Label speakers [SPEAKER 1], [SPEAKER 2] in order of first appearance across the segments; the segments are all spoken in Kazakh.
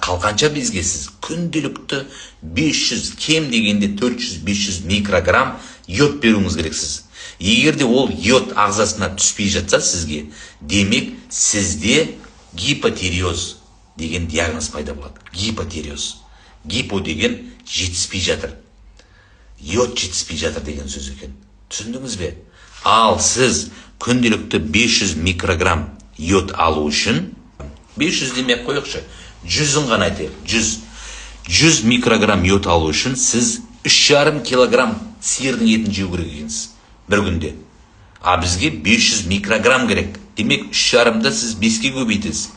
[SPEAKER 1] Қалқанша бізге сіз күнделікті 500, кем дегенде 400-500 микрограмм йод беруіңіз керексіз. Егерде ол йод ағзасына түспей жатса сізге, демек сізде гипотиреоз деген диагноз пайда болады. Гипотиреоз. Гипо деген жетіспей жатыр. Йод жетіспей жатыр деген сөз екен. Түсіндіңіз бе? Ал сіз күнделікті 500 микрограмм йод алу үшін, 500 демек қойықшы, 100-ын ғана айтайық, 100 микрограмм йод алу үшін сіз 3,5 килограмм сиырдың етін жеу керек екенсіз бір күнде. А бізге 500 микрограмм керек. Демек 3,5-ды сіз 5-ке көбейтесіз.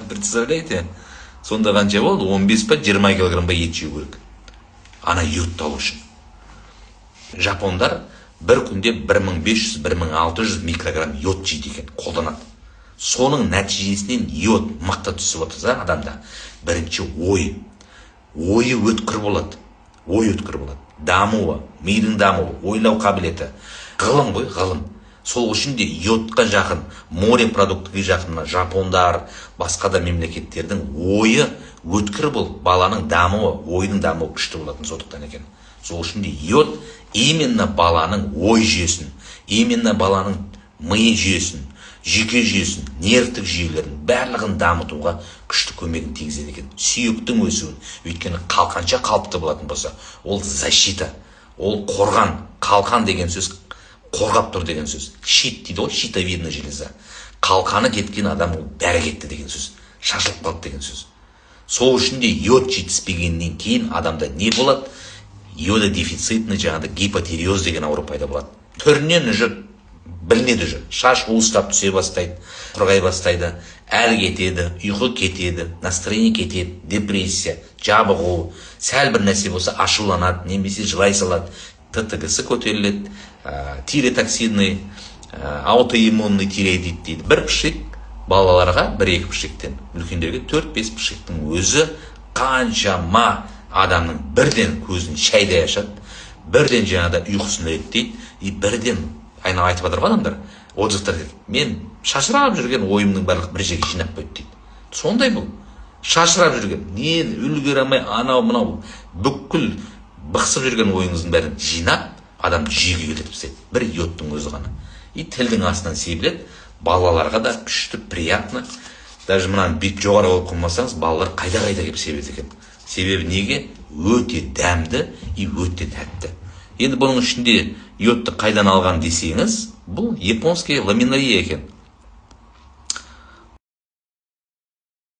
[SPEAKER 1] Представляете? Сонда қанша болды? 15 па 20 килограмм ет жеу керек. Ана йод алу үшін. Жапондар бір күнде 1500-1600 микрограмм йод жейді екен, қолданады. Соның нәтижесінен йод мықты түсіп отырса адамда, бірінші ойы өткір болады. Ой өткір болады. Дамуы, мидың дамуы, ойлау қабілеті. Ғылым ғой, ғылым. Сол үшін де йодқа жақын, море продуктіге жақын жапондар, басқа да мемлекеттердің ойы өткір болып, баланың дамуы, ойының дамуы күшті болатын сондықтан екен. Сол үшін де йод именно баланың ой жүйесін, именно баланың ми жүйесін, жүйке жүйесін, нервтік жүйелерін барлығын дамытуға күшті көмегін тигізеді екен. Сүйектің өсуін, өйткені қалқанша қалыпты болатын болса, ол защита, ол қорған, қалқан деген сөз, қорғап тұр деген сөз. Щит дейді ғой, щитовидный железа. Қалқаны кеткен адам ол бәрі кетті деген сөз, шашылып қалды деген сөз. Сол үшін де йод жетіспегеннен кейін адамда не болады? Йододефицитный жаңағыда гипотиреоз деген ауру пайда болады. Түрінен уже білінеді уже. Шаш уыстап түсе бастайды, құрғай бастайды, әл кетеді, ұйқы кетеді, настроение кетеді, депрессия, жабығу, сәл бір нәрсе болса ашуланады, немесе жылай салады, ТТГ-сі көтеріледі, тиреотоксидный, аутоиммунный тиреоидит дейді. Бір пішек балаларға 1-2 пішектен, үлкендерге 4-5 пішектің өзі қаншама адамның бірден көзін шайдай ашады, бірден жаңағыда ұйқысын реттейді, бірден айна айтып жатыр адамдар, отзывтар дейді. Мен шашырап жүрген ойымның барлық бір жерге жинап қойды дейді. Сондай бұл. Шашырап жүрген, не үлгере алмай анау-мынау бүкіл бықсып жүрген ойыңыздың бәрін жинап, адамды жүйеге келтіріп тастайды. Бір йодтың өзі ғана. И тілдің астынан себіледі, балаларға да күшті, приятно. Даже мынаны бет жоғары болып қоймасаңыз, балалар қайда-қайда келіп себеді екен. Себебі неге? Өте дәмді и өте тәтті. Енді бұның ішінде йодты қайдан алған десеңіз, бұл японский ламинария екен.